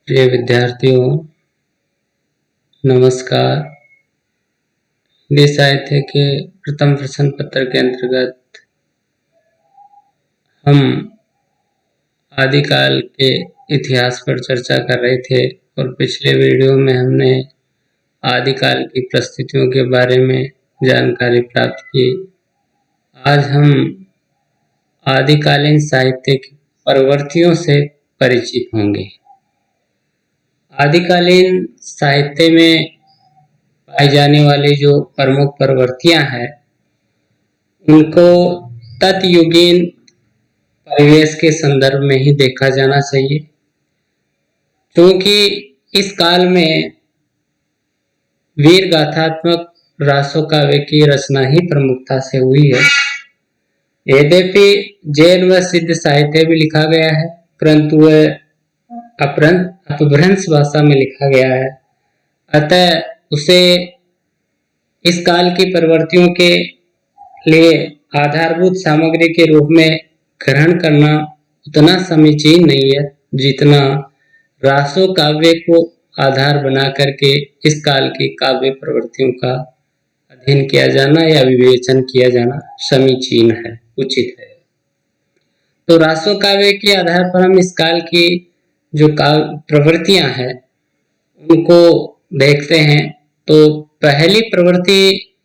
प्रिय विद्यार्थियों, नमस्कार। हिंदी साहित्य के प्रथम प्रश्न पत्र के अंतर्गत हम आदिकाल के इतिहास पर चर्चा कर रहे थे और पिछले वीडियो में हमने आदिकाल की परिस्थितियों के बारे में जानकारी प्राप्त की। आज हम आदिकालीन साहित्य की प्रवृत्तियों से परिचित होंगे। आदिकालीन साहित्य में पाई जाने वाली जो प्रमुख प्रवृत्तियां हैं उनको तत्युगीन परिवेश के संदर्भ में ही देखा जाना चाहिए, क्योंकि इस काल में वीर गाथात्मक रासो काव्य की रचना ही प्रमुखता से हुई है। यद्यपि जैन व सिद्ध साहित्य भी लिखा गया है, परंतु वह अपभ्रंश भाषा में लिखा गया है। अतः उसे इस काल की प्रवृत्तियों के लिए आधारभूत सामग्री के रूप में ग्रहण करना उतना समीचीन नहीं है जितना रासो काव्य को आधार बना करके इस काल की काव्य प्रवृत्तियों का अध्ययन किया जाना या विवेचन किया जाना समीचीन है, उचित है। तो रासो काव्य के आधार पर हम इस काल की जो काव्य प्रवृत्तियां हैं उनको देखते हैं। तो पहली प्रवृत्ति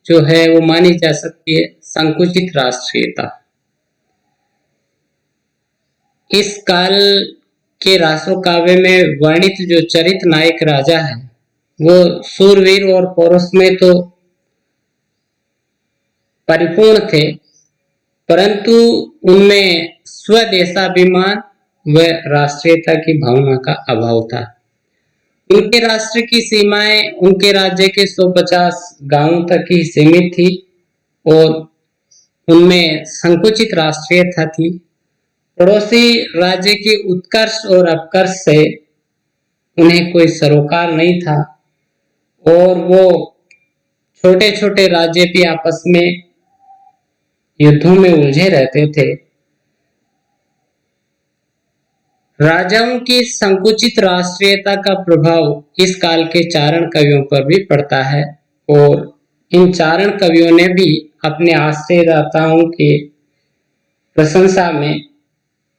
जो है वो मानी जा सकती है संकुचित राष्ट्रीयता। इस काल के रासो काव्य में वर्णित जो चरित नायक राजा है वो सूरवीर और पौरुष में तो परिपूर्ण थे, परंतु उनमें स्वदेशाभिमान व राष्ट्रीयता की भावना का अभाव था। उनके राष्ट्र की सीमाएं उनके राज्य के 150 गांवों तक ही सीमित थी और उनमें संकुचित राष्ट्रीयता थी। पड़ोसी राज्य के उत्कर्ष और अपकर्ष से उन्हें कोई सरोकार नहीं था और वो छोटे छोटे राज्य भी आपस में युद्धों में उलझे रहते थे। राजाओं की संकुचित राष्ट्रीयता का प्रभाव इस काल के चारण कवियों पर भी पड़ता है और इन चारण कवियों ने भी अपने आश्रयदाताओं के प्रशंसा में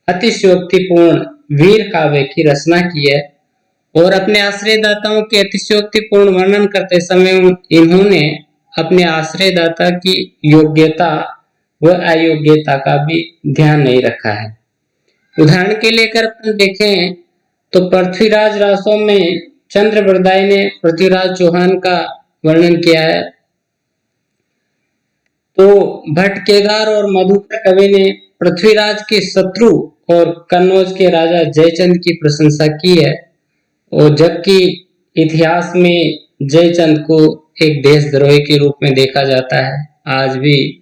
अतिशयोक्तिपूर्ण वीर काव्य की रचना की है और अपने आश्रयदाताओं के अतिशयोक्तिपूर्ण वर्णन करते समय इन्होंने अपने आश्रयदाता की योग्यता व अयोग्यता का भी ध्यान नहीं रखा है। उदाहरण के लिए अगर अपन देखें तो पृथ्वीराज रासों में चंद्रबरदाई ने पृथ्वीराज चौहान का वर्णन किया है, तो भट्ट केदार और मधुकर कवि ने पृथ्वीराज के शत्रु और कन्नौज के राजा जयचंद की प्रशंसा की है। और जबकि इतिहास में जयचंद को एक देशद्रोही के रूप में देखा जाता है। आज भी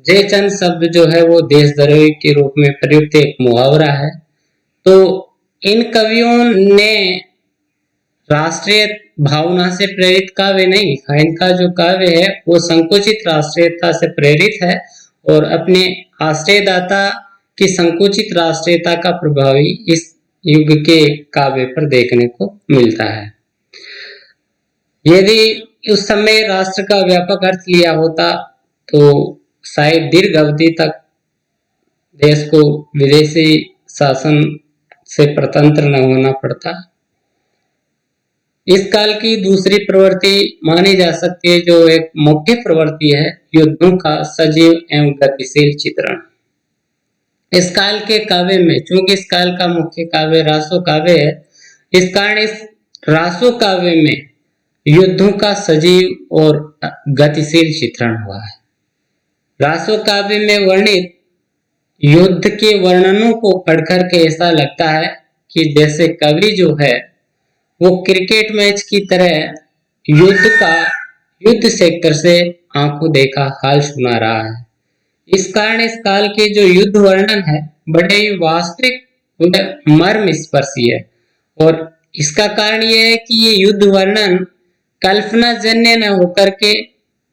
जयचंद शब्द जो है वो देशद्रोही के रूप में प्रयुक्त एक मुहावरा है। तो इन कवियों ने राष्ट्रीय भावना से प्रेरित काव्य नहीं लिखा। इनका जो काव्य है वो संकुचित राष्ट्रीयता से प्रेरित है और अपने आश्रयदाता की संकुचित राष्ट्रीयता का प्रभावी इस युग के काव्य पर देखने को मिलता है। यदि उस समय राष्ट्र का व्यापक अर्थ लिया होता तो शायद दीर्घ अवधि तक देश को विदेशी शासन से स्वतंत्र न होना पड़ता। इस काल की दूसरी प्रवृत्ति मानी जा सकती है जो एक मुख्य प्रवृत्ति है, युद्धों का सजीव एवं गतिशील चित्रण। इस काल के काव्य में, चूंकि इस काल का मुख्य काव्य रासो काव्य है, इस कारण इस रासो काव्य में युद्धों का सजीव और गतिशील चित्रण हुआ है। रासो काव्य में वर्णित युद्ध के वर्णनों को पढ़कर के ऐसा लगता है कि जैसे कवि जो है वो क्रिकेट मैच की तरह युद्ध सेक्टर से आंखों देखा हाल सुना रहा है। इस कारण इस काल के जो युद्ध वर्णन है बड़े ही वास्तविक मर्म स्पर्शी है और इसका कारण यह है कि ये युद्ध वर्णन कल्पना जन्य न होकर के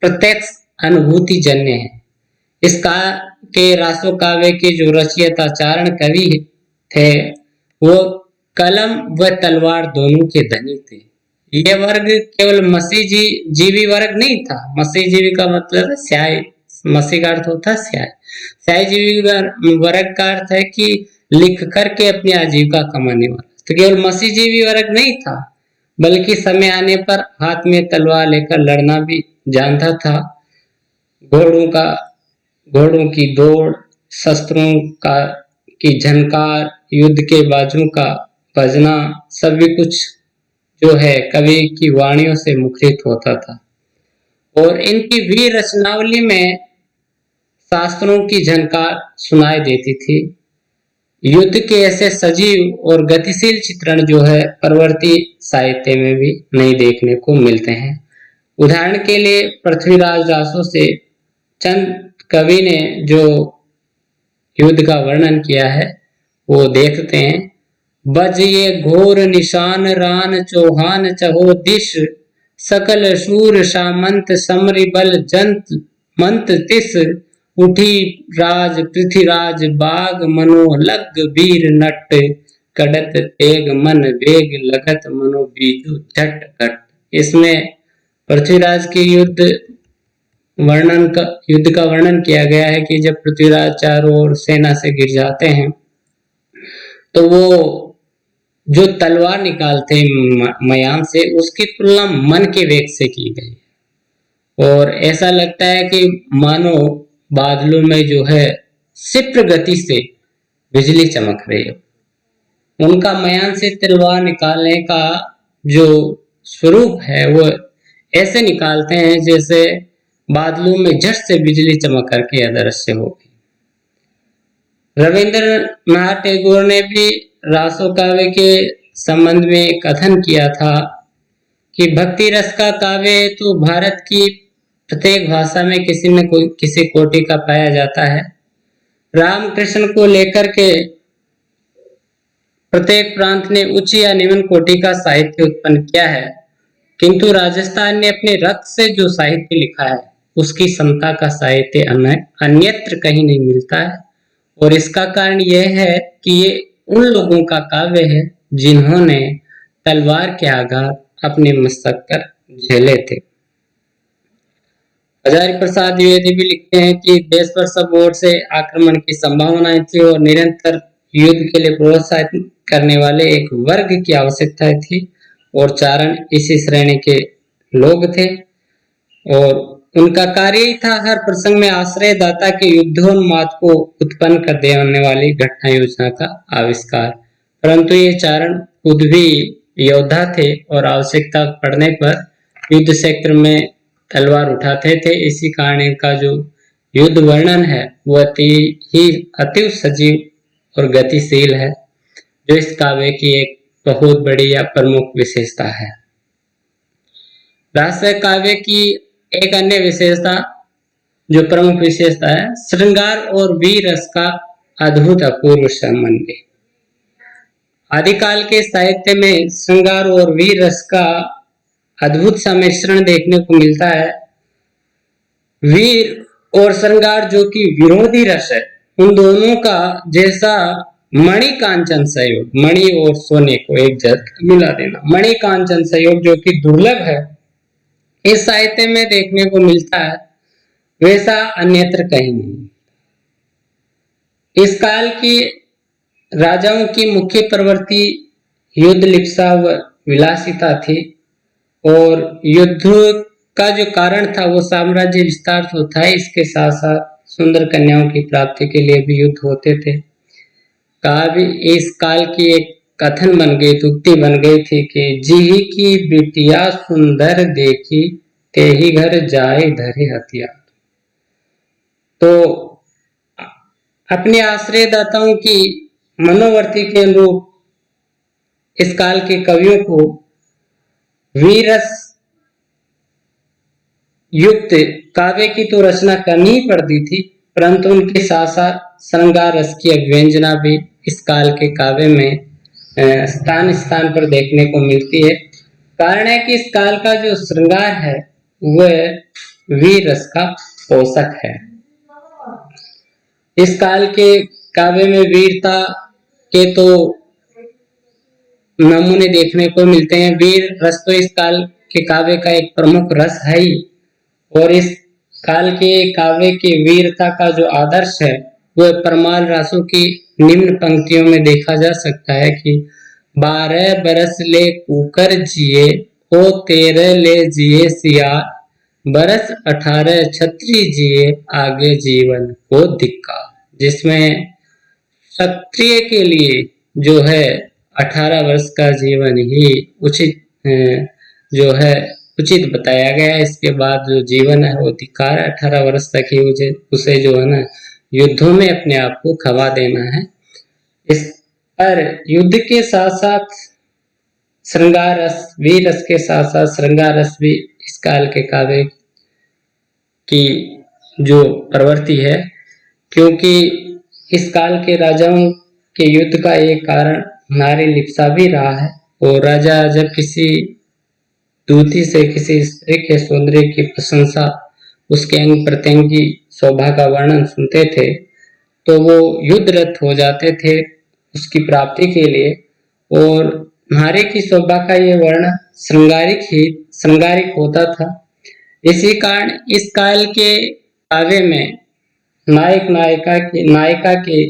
प्रत्यक्ष अनुभूति जन्य है। इस काल के रासो काव्य के जो रचयिता चारण कवि थे वो कलम व तलवार दोनों के धनी थे। यह वर्ग केवल मसीहजीवी वर्ग नहीं था। मसीहजीवी का मतलब है स्याही, मसीह का अर्थ होता है स्याही। स्याहीजीवी वर्ग का अर्थ है कि लिख करके अपनी आजीविका कमाने वाला। तो केवल मसीहजीवी वर्ग नहीं था, बल्कि समय आने पर हाथ में तलवार लेकर लड़ना भी जानता था। घोड़ों की दौड़, शस्त्रों का की झनकार, युद्ध के बाजों का बजना, सभी कुछ जो है कवि की वाणियों से मुखरित होता था। और इनकी वीर रचनावली में शास्त्रों की झनकार सुनाई देती थी। युद्ध के ऐसे सजीव और गतिशील चित्रण जो है परवर्ती साहित्य में भी नहीं देखने को मिलते हैं। उदाहरण के लिए पृथ्वीराज रासो से चंद कवि ने जो युद्ध का वर्णन किया है वो देखते हैं। बज ये घोर निशान रान चौहान चहो दिश, सकल शूर सामंत समरि बल जंत मंत तिस, उठी राज पृथ्वीराज बाग मनो लग वीर नट, कड़त तेग मन वेग लगत मनो बीजू झट घट। इसमें पृथ्वीराज की युद्ध का वर्णन किया गया है कि जब पृथ्वीराज चारों ओर सेना से घिर जाते हैं तो वो जो तलवार निकालते हैं मयान से, उसकी तुलना मन के वेग से की गई और ऐसा लगता है कि मानो बादलों में जो है क्षिप्र गति से बिजली चमक रही हो। उनका मयान से तलवार निकालने का जो स्वरूप है वो ऐसे निकालते हैं जैसे बादलों में झट से बिजली चमक करके अदृश्य हो गई। रविंद्रनाथ टैगोर ने भी रासो काव्य के संबंध में कथन किया था कि भक्ति रस का काव्य तो भारत की प्रत्येक भाषा में किसी न किसी कोटि का पाया जाता है। रामकृष्ण को लेकर के प्रत्येक प्रांत ने उच्च या निम्न कोटि का साहित्य उत्पन्न किया है, किंतु राजस्थान ने अपने रक्त से जो साहित्य लिखा है उसकी समता का साहित्य अन्यत्र कहीं नहीं मिलता है। और इसका कारण यह है कि ये उन लोगों का काव्य है जिन्होंने तलवार के आघात अपने मस्तक पर झेले थे। हजारी प्रसाद द्विवेदी भी लिखते हैं कि देश पर सब ओर से आक्रमण की संभावनाएं थी और निरंतर युद्ध के लिए प्रोत्साहित करने वाले एक वर्ग की आवश्यकता थी और चारण इसी श्रेणी के लोग थे और उनका कार्य ही था हर प्रसंग में आश्रयदाता के युद्धोन्माद को उत्पन्न कर देने वाली घटना योजना का आविष्कार। परंतु ये चारण खुद भी योद्धा थे और आवश्यकता पड़ने पर युद्ध क्षेत्र में तलवार उठाते थे। इसी कारण इनका जो युद्ध वर्णन है वो अति सजीव और गतिशील है, जो इस काव्य की एक बहुत बड़ी या प्रमुख विशेषता है। राष्ट्र काव्य की एक अन्य विशेषता जो प्रमुख विशेषता है, श्रृंगार और वीर रस का अद्भुत अपूर्व समन्वय। आदिकाल के साहित्य में श्रृंगार और वीर रस का अद्भुत सम्मिश्रण देखने को मिलता है। वीर और श्रृंगार जो कि विरोधी रस है, उन दोनों का जैसा मणि कांचन संयोग, मणि और सोने को एक जगह मिला देना, मणि कांचन संयोग जो कि दुर्लभ है इस साहित्य में देखने को मिलता है, वैसा अन्यत्र कहीं नहीं। इस काल की राजाओं की मुख्य प्रवृत्ति युद्ध लिप्सा व विलासिता थी और युद्ध का जो कारण था वो साम्राज्य विस्तार तो था, इसके साथ साथ सुंदर कन्याओं की प्राप्ति के लिए भी युद्ध होते थे। काव्य इस काल की एक कथन बन गई, उक्ति बन गई थी कि जी की बिटिया सुंदर देखी ते ही घर जाए धरे हथियार। तो अपने आश्रयदाताओं की मनोवर्ती के अनुरूप इस काल के कवियों को वीरस युक्त काव्य की तो रचना करनी ही पड़ती थी, परंतु उनके साथ साथ श्रृंगार रस की अभिव्यंजना भी इस काल के काव्य में स्थान स्थान पर देखने को मिलती है। कारण है कि इस काल का जो श्रृंगार है वह वीर रस का पोषक है। इस काल के काव्य में वीरता के तो नमूने देखने को मिलते हैं। वीर रस तो इस काल के काव्य का एक प्रमुख रस है ही, और इस काल के काव्य की वीरता का जो आदर्श है वह परमाल रासों की निम्न पंक्तियों में देखा जा सकता है कि 12 बरस ले कुकर जिए, ओ 13 ले जिए सियार, बरस 18 छत्री जिए, आगे जीवन को धिक्कार। जिसमें क्षत्रिय के लिए जो है 18 वर्ष का जीवन ही उचित जो है उचित बताया गया है। इसके बाद जो जीवन है वो धिक्कार है। 18 वर्ष तक ही उसे जो है ना युद्धों में अपने आप को खवा देना है। इस पर युद्ध के साथ साथ श्रृंगार रस, वीर रस के साथ साथ श्रृंगार रस भी इस काल के काव्य की जो प्रवृत्ति है, क्योंकि इस काल के राजाओं के युद्ध का एक कारण नारी लिप्सा भी रहा है। और राजा जब किसी दूती से किसी स्त्री के सौंदर्य की प्रशंसा, उसके अंग प्रत्यंग की शोभा का वर्णन सुनते थे तो वो युद्धरत हो जाते थे उसकी प्राप्ति के लिए। और नारी की शोभा का ये वर्णन श्रृंगारिक होता था। इसी कारण इस काल के काव्य में नायिका के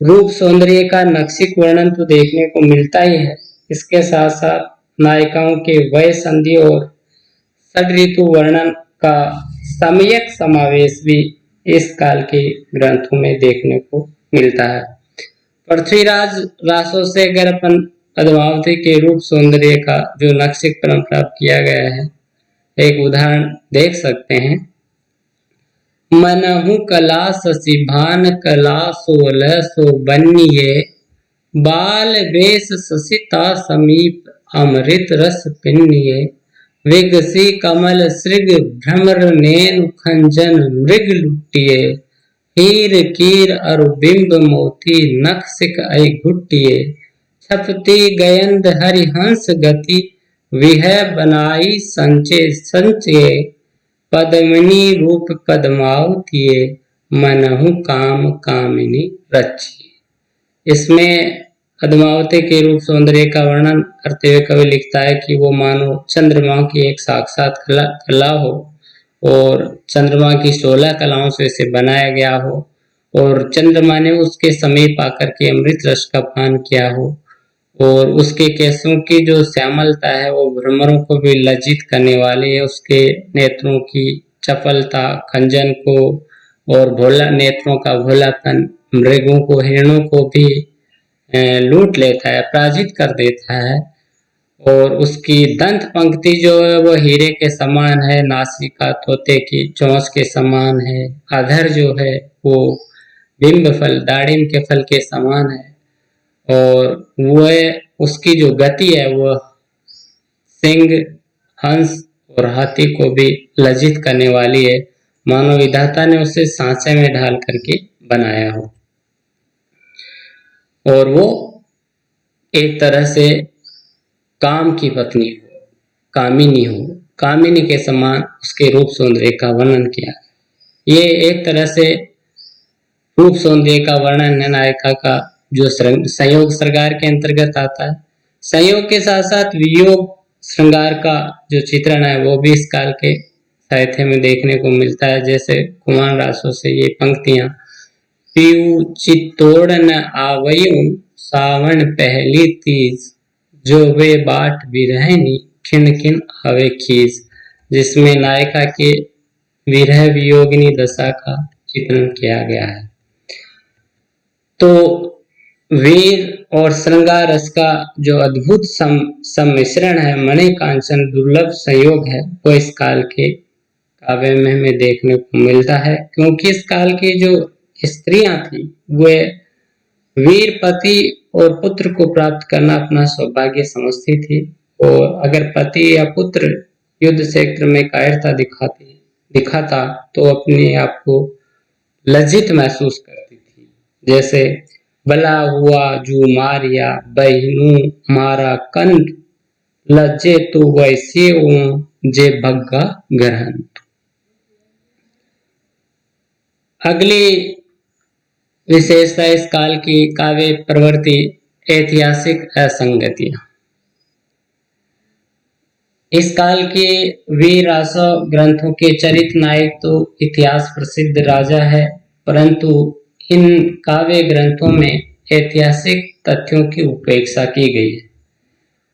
रूप सौंदर्य का नक्शिक वर्णन तो देखने को मिलता ही है। इसके साथ साथ नायिकाओं के वय संधि और षड ऋतु वर्णन का सम्यक समावेश भी इस काल के ग्रंथों में देखने को मिलता है। पृथ्वीराज रासों से अगर अपन पद्मावती के रूप सौंदर्य का जो नक्शिक परंपरा किया गया है, एक उदाहरण देख सकते हैं। मनहु कला शशिभान कला 16 सो बनिए, बाल वेश शशिता समीप अमृत रस पिन्निए, विगसी कमल श्रृग भ्रमर नैन खंजन मृग लुटिए, हीर कीर अरु बिंब मोती नक्सिक ऐ घुटिए, छपती गयंद हरिहंस गति विह बनाई संचय संचय, पद्मिनी रूप पद्मावतिये मनहु काम कामिनी रची। इसमें पद्मावती के रूप सौंदर्य का वर्णन करते हुए कवि लिखता है कि वो मानो चंद्रमा की एक साक्षात कला हो, और चंद्रमा की 16 कलाओं से इसे बनाया गया हो, और चंद्रमा ने उसके समीप आकर के अमृत रस का पान किया हो, और उसके केसों की जो श्यामलता है वो भ्रमरों को भी लज्जित करने वाली है। उसके नेत्रों की चपलता खंजन को और भोला नेत्रों का भोलापन मृगों को, हिरणों को भी लूट लेता है, पराजित कर देता है। और उसकी दंत पंक्ति जो है वो हीरे के समान है, नासिका तोते की चोंच के समान है, अधर जो है वो बिंब फल दाड़िम के फल के समान है, और वह उसकी जो गति है वह सिंह, हंस और हाथी को भी लज्जित करने वाली है, मानो विधाता ने उसे सांचे में ढाल करके बनाया हो। और वो एक तरह से काम की पत्नी हो, कामिनी हो, कामिनी के समान उसके रूप सौंदर्य का वर्णन किया। ये एक तरह से रूप सौंदर्य का वर्णन है नायिका का जो संयोग श्रृंगार के अंतर्गत आता है। संयोग के साथ साथ वियोग श्रृंगार का जो चित्रण है वो भी इस काल के साहित्य में देखने को मिलता है। जैसे कुमार रासों से ये पंक्तियां, पीऊ चित्तोड़ न आवयूं सावन पहली तीज, जो वे बाट बिरहनी खिन खिन आवे खीस, जिसमें नायिका के विरह वियोगिनी दशा का चित्रण किया गया है। तो वीर और श्रृंगार रस का जो अद्भुत सम्मिश्रण है, मणि कांचन दुर्लभ संयोग है, वो इस काल के काव्य में हमें देखने को मिलता है। क्योंकि इस काल की जो स्त्रियां थी वे वीर पति और पुत्र को प्राप्त करना अपना सौभाग्य समझती थी, और अगर पति या पुत्र युद्ध क्षेत्र में कायरता दिखाता तो अपने आप को लज्जित महसूस करती थी। जैसे भला हुआ जू मारिया बहिनू मारा कंठ, लज्जे तो वैसे जे भग्गा ग्रहण। अगली विशेषता इस काल की काव्य प्रवृत्ति ऐतिहासिक असंगतियां। इस काल के वीर रासव ग्रंथों के चरित्र नायक तो इतिहास प्रसिद्ध राजा है, परंतु इन काव्य ग्रंथों में ऐतिहासिक तथ्यों की उपेक्षा की गई है।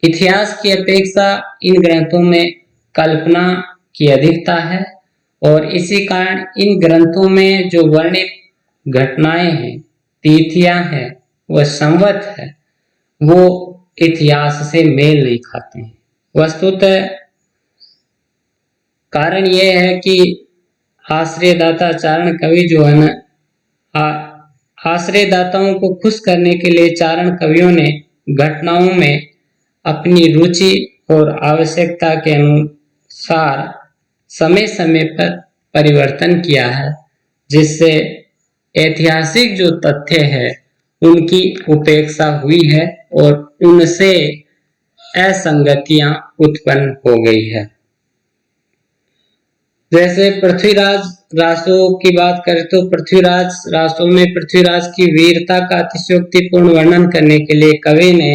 इतिहास की अपेक्षा इन ग्रंथों में कल्पना की अधिकता है और इसी कारण इन ग्रंथों में जो वर्णित घटनाएं हैं, तिथियां हैं, वह संवत है, वो इतिहास से मेल नहीं खाते हैं। वस्तुतः कारण यह है कि आश्रयदाता चारण कवि जो है ना, आश्रयदाताओं को खुश करने के लिए चारण कवियों ने घटनाओं में अपनी रुचि और आवश्यकता के अनुसार समय समय पर परिवर्तन किया है, जिससे ऐतिहासिक जो तथ्य है उनकी उपेक्षा हुई है और उनसे असंगतियां उत्पन्न हो गई है। जैसे पृथ्वीराज रासो की बात करें तो पृथ्वीराज रासो में पृथ्वीराज की वीरता का अतिशयोक्तिपूर्ण वर्णन करने के लिए कवि ने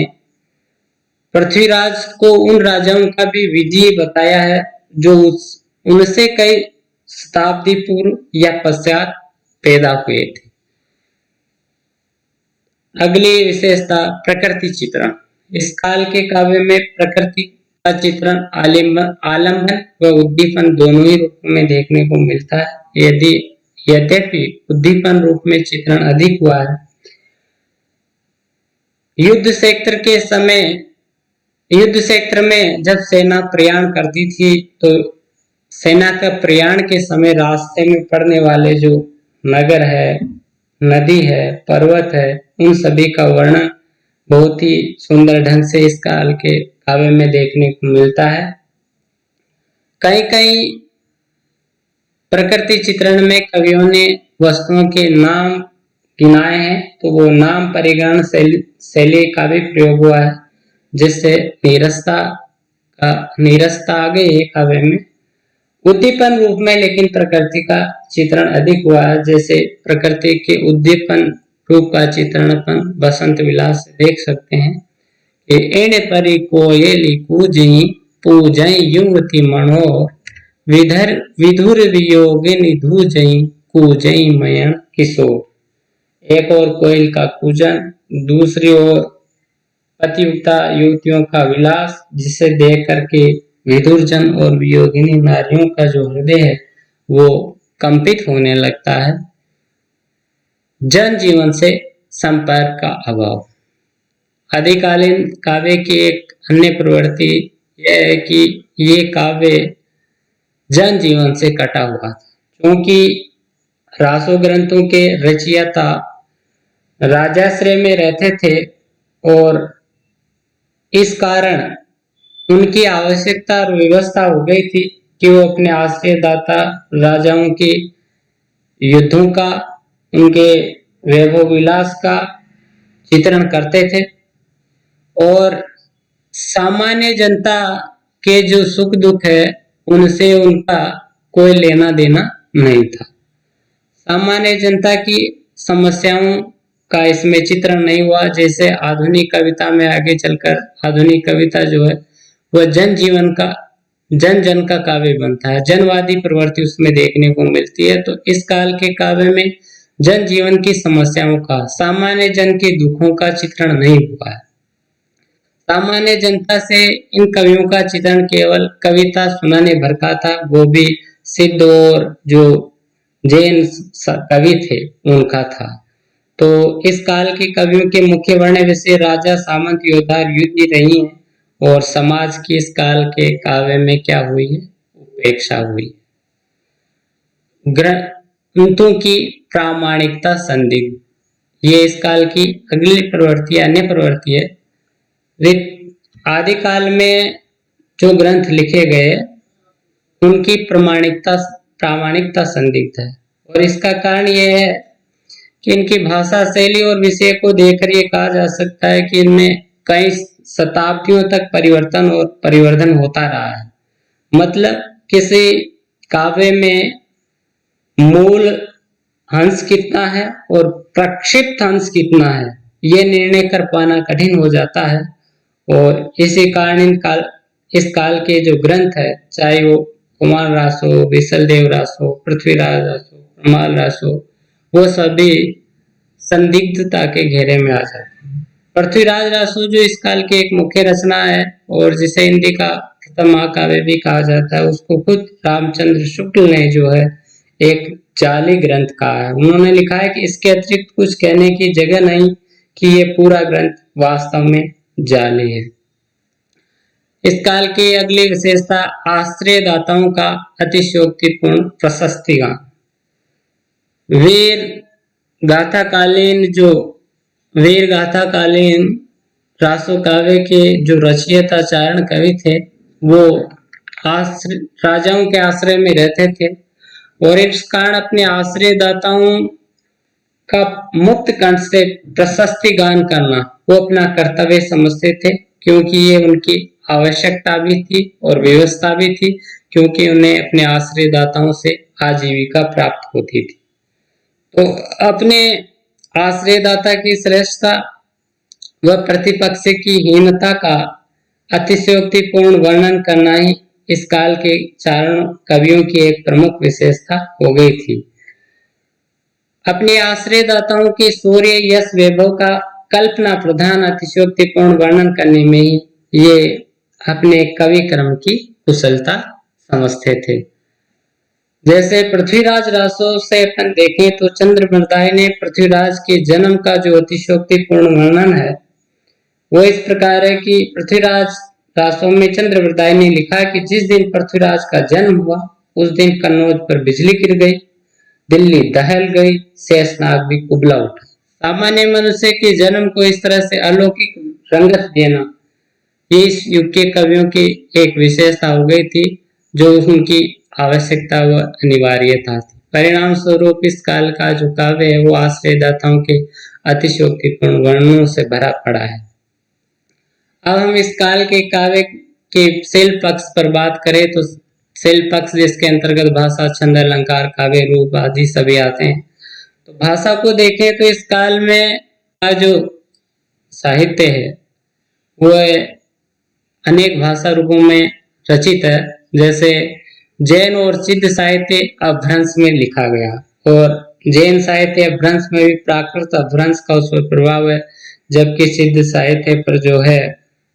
पृथ्वीराज को उन राजाओं का भी विजय बताया है जो उनसे कई शताब्दी पूर्व या पश्चात पैदा हुए थे। अगली विशेषता प्रकृति चित्रण। इस काल के काव्य में प्रकृति का चित्रण आलम्बन व उद्दीपन दोनों ही रूपों में देखने को मिलता है। यद्यपि उद्दीपन रूप में चित्रण अधिक हुआ है। युद्ध क्षेत्र में जब सेना प्रयाण करती थी तो सेना का प्रयाण के समय रास्ते में पड़ने वाले जो नगर है, नदी है, पर्वत है, उन सभी का वर्णन बहुत ही सुंदर ढंग से इस काल के काव्य में देखने को मिलता है। कई कई प्रकृति चित्रण में कवियों ने वस्तुओं के नाम गिनाए हैं, तो वो नाम परिगणन शैली का भी प्रयोग हुआ है, जिससे नीरसता आ गई है काव्य में। उद्दीपन रूप में लेकिन प्रकृति का चित्रण अधिक हुआ है। जैसे प्रकृति के उद्दीपन रूप का चित्रण अपन बसंत विलास से देख सकते हैं कि एण परि कोयली पूजई युवती मनोर विधुर वियोगिनी धूजई कूजई मयण किशोर। एक और कोयल का कूजन, दूसरी ओर पतिव्रता युवतियों का विलास, जिसे देख करके विधुरजन और वियोगिनी नारियों का जो हृदय है वो कंपित होने लगता है। जन जीवन से संपर्क का अभाव। आदिकालीन काव्य की एक अन्य प्रवृत्ति यह है कि ये काव्य जन जीवन से कटा हुआ था, क्योंकि रासो ग्रंथों के रचयिता राजाश्रय में रहते थे और इस कारण उनकी आवश्यकता और व्यवस्था हो गई थी कि वो अपने आश्रयदाता राजाओं के युद्धों का, उनके वैभव विलास का चित्रण करते थे और सामान्य जनता के जो सुख दुख है उनसे उनका कोई लेना देना नहीं था। सामान्य जनता की समस्याओं का इसमें चित्रण नहीं हुआ। जैसे आधुनिक कविता में आगे चलकर आधुनिक कविता जो है वह जन जीवन का, जन जन का काव्य बनता है, जनवादी प्रवृत्ति उसमें देखने को मिलती है। तो इस काल के काव्य में जन जीवन की समस्याओं का, सामान्य जन के दुखों का चित्रण नहीं हुआ है। सामान्य जनता से इन कवियों का चित्रण केवल कविता सुनाने भर का था, वो भी सिद्ध और जो जैन कवि थे उनका था। तो इस काल के कवियों के मुख्य वर्ण विषय राजा, सामंत, योद्धा, युद्ध रही हैं और समाज की इस काल के काव्य में क्या हुई है? उपेक्षा हुई। ग्रंथों की प्रामाणिकता संदिग्ध, ये इस काल की अगली प्रवृत्ति, अन्य प्रवृत्ति है। आदिकाल में जो ग्रंथ लिखे गए उनकी प्रामाणिकता संदिग्ध है और इसका कारण यह है कि इनकी भाषा शैली और विषय को देखकर ये कहा जा सकता है कि इनमें कई शताब्दियों तक परिवर्तन और परिवर्धन होता रहा है। मतलब किसी काव्य में मूल अंश कितना है और प्रक्षिप्त अंश कितना है, ये निर्णय कर पाना कठिन हो जाता है। और इसी कारण इस काल के जो ग्रंथ है, चाहे वो कुमार रास हो, विशलदेव रास हो, पृथ्वीराज रास हो, प्रमाल रास हो, वो सभी संदिग्धता के घेरे में आ जाते हैं। पृथ्वीराज रासो जो इस काल की एक मुख्य रचना है और जिसे हिंदी का प्रथम महाकाव्य भी कहा जाता है, उसको खुद रामचंद्र शुक्ल ने जो है एक जाली ग्रंथ कहा है। उन्होंने लिखा है कि इसके अतिरिक्त कुछ कहने की जगह नहीं कि ये पूरा ग्रंथ वास्तव में जाली है। इस काल की अगली विशेषता आश्रयदाताओं का अतिशयोक्तिपूर्ण प्रशस्तिगान। वीर गाथा कालीन रासो काव्य के जो रचयिता चारण कवि थे, वो राजाओं के आश्रय में रहते थे और इस कारण अपने आश्रयदाताओं का मुक्त कंठ से प्रशस्ति गान करना वो अपना कर्तव्य समझते थे, क्योंकि ये उनकी आवश्यकता भी थी और व्यवस्था भी थी, क्योंकि उन्हें अपने आश्रयदाताओं से आजीविका प्राप्त होती थी। तो अपने आश्रयदाता की श्रेष्ठता व प्रतिपक्ष की हीनता का अतिशयोक्तिपूर्ण वर्णन करना ही इस काल के चारण कवियों की एक प्रमुख विशेषता हो गई थी। अपने आश्रयदाताओं के शौर्य, यश, वैभव का कल्पना प्रधान अतिशयोक्तिपूर्ण वर्णन करने में ही ये अपने कवि क्रम की कुशलता समझते थे। जैसे पृथ्वीराज रासो से अपन देखें तो चंद्रवरदाई ने पृथ्वीराज के जन्म का जो अतिशयोक्तिपूर्ण वर्णन है वो इस प्रकार है कि पृथ्वीराज रासो में चंद्रवरदाई ने लिखा कि जिस दिन पृथ्वीराज का जन्म हुआ उस दिन कन्नौज पर बिजली गिर गई, दिल्ली दहल गई, शेषनाग भी कुबला उठा। सामान्य मनुष्य के जन्म को इस तरह से अलौकिक रंगत देना ये इस युग के कवियों की एक विशेषता हो गई थी, जो उनकी आवश्यकता व अनिवार्यता थी। परिणाम स्वरूप इस काल का जो काव्य है वो आश्रयदाताओं के अतिशयोक्तिपूर्ण वर्णनों से भरा पड़ा है। अब हम इस काल के काव्य के शिल्प पक्ष पर बात करें तो शिल्प पक्ष जिसके अंतर्गत भाषा, छंद, अलंकार, काव्य रूप आदि सभी आते हैं। तो भाषा को देखें तो इस काल में जो साहित्य है वो अनेक भाषा रूपों में रचित है। जैसे जैन और सिद्ध साहित्य अपभ्रंश में लिखा गया और जैन साहित्य अपभ्रंश में भी प्राकृत अपभ्रंश का उस पर प्रभाव है, जबकि सिद्ध साहित्य पर जो है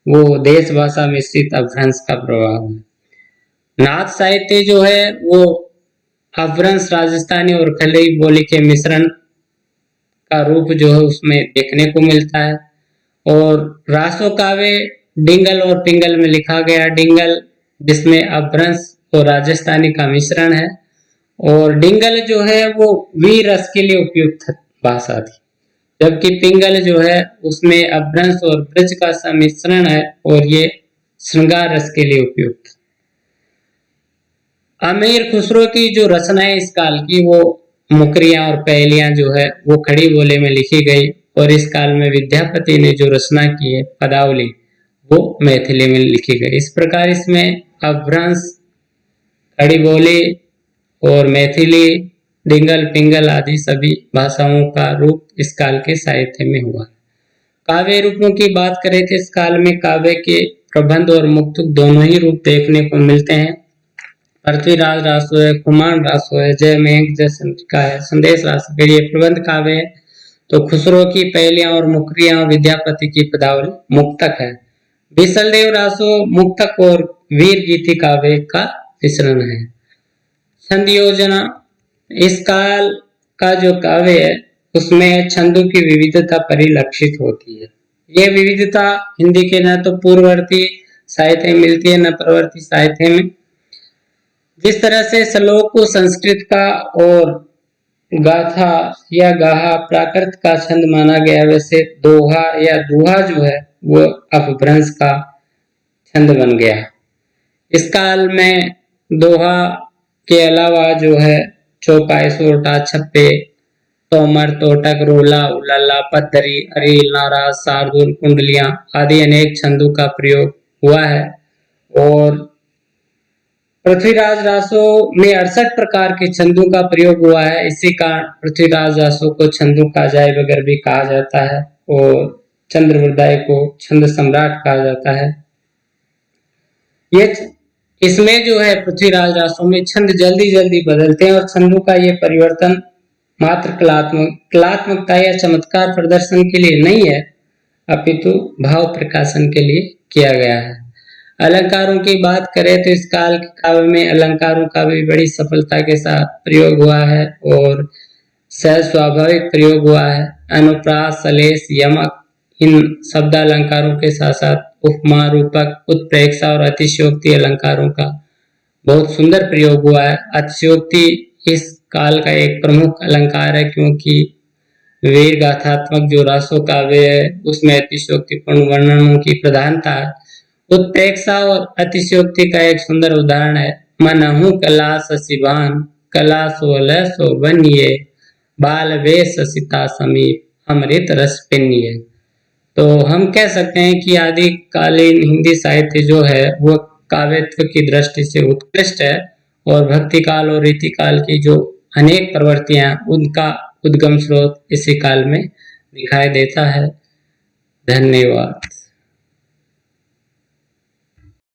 वो देश भाषा मिश्रित अपभ्रंश का प्रभाव है। नाथ साहित्य जो है वो अपभ्रंश, राजस्थानी और खलई बोली के मिश्रण का रूप जो है उसमें देखने को मिलता है। और रासो काव्य डिंगल और पिंगल में लिखा गया। डिंगल जिसमें अपभ्रंश और राजस्थानी का मिश्रण है और डिंगल जो है वो वीर रस के लिए उपयुक्त भाषा थी, जबकि पिंगल जो है उसमें अपभ्रंश और ब्रज का सम्मिश्रण है और ये श्रृंगार रस के लिए उपयुक्त। अमीर खुसरो की जो रचनाएं इस काल की वो मुकरियां और पहेलियां जो है वो खड़ी बोले में लिखी गई और इस काल में विद्यापति ने जो रचना की है पदावली वो मैथिली में लिखी गई। इस प्रकार इसमें अपभ्रंश, खड़ी बोली और मैथिली, डिंगल, पिंगल आदि सभी भाषाओं का रूप इस काल के साहित्य में हुआ। काव्य रूपों की बात करें तो इस काल में काव्य के प्रबंध और मुक्तक दोनों ही रूप देखने को मिलते हैं। पृथ्वीराज रासो है, कुमार रासो है, जय मेघ जय चंद्रिका है, संदेश रासो के लिए प्रबंध काव्य है, तो खुसरो की पहेलियां और मुकरियां, विद्यापति की पदावली मुक्तक है। विशलदेव रासो मुक्तक और वीर गीति काव्य का मिश्रण है। छंद योजना, इस काल का जो काव्य है उसमें छंदों की विविधता परिलक्षित होती है। यह विविधता हिंदी के न तो पूर्ववर्ती साहित्य में मिलती है न परवर्ती साहित्य में। जिस तरह से श्लोक को संस्कृत का और गाथा या गाहा प्राकृत का छंद माना गया, वैसे दोहा या दुहा जो है वो अपभ्रंश का छंद बन गया। इस काल में दोहा के अलावा जो है चौपाई, सोरठा, छप्पे, तोमर, तोटक, रोला, उलाला, पद्धरी, अरील, नाराज, शार्दुल, कुंडलियां आदि अनेक छंदों का प्रयोग हुआ है। और पृथ्वीराज रासो में 68 प्रकार के छंदों का प्रयोग हुआ है। इसी कारण पृथ्वीराज रासो को छंदों का अजायब घर भी कहा जाता है। और चंद्रवृदाय को छंद सम्राट कहा जाता है। ये इसमें जो है पृथ्वीराज रासों में छंद जल्दी जल्दी बदलते हैं और छंदों का ये परिवर्तन मात्र कलात्मकता या चमत्कार प्रदर्शन के लिए नहीं है, अपितु भाव प्रकाशन के लिए किया गया है। अलंकारों की बात करें तो इस काल के काव्य में अलंकारों का भी बड़ी सफलता के साथ प्रयोग हुआ है और सहज स्वाभाविक प्रयोग हुआ है। अनुप्रास, सलेश, यमक इन शब्द अलंकारों के साथ साथ उपमा, रूपक, उत्प्रेक्षा और अतिशयोक्ति अलंकारों का बहुत सुंदर प्रयोग हुआ है। अतिशयोक्ति इस काल का एक प्रमुख अलंकार है, क्योंकि वीर गाथात्मक जो रासो काव्य है उसमें अतिशयोक्तिपूर्ण वर्णनों की प्रधानता है। उत्प्रेक्षा और अतिशयोक्ति का एक सुंदर उदाहरण है, मनहु कला शशिभान कला सोलह सो बनिए बाल वेश सीता समीप अमृत रस पिनिए। तो हम कह सकते हैं कि आदिकालीन हिंदी साहित्य जो है वो काव्यत्व की दृष्टि से उत्कृष्ट है और भक्ति काल और रीति काल की जो अनेक प्रवृत्तियां उनका उद्गम स्रोत इसी काल में दिखाई देता है। धन्यवाद।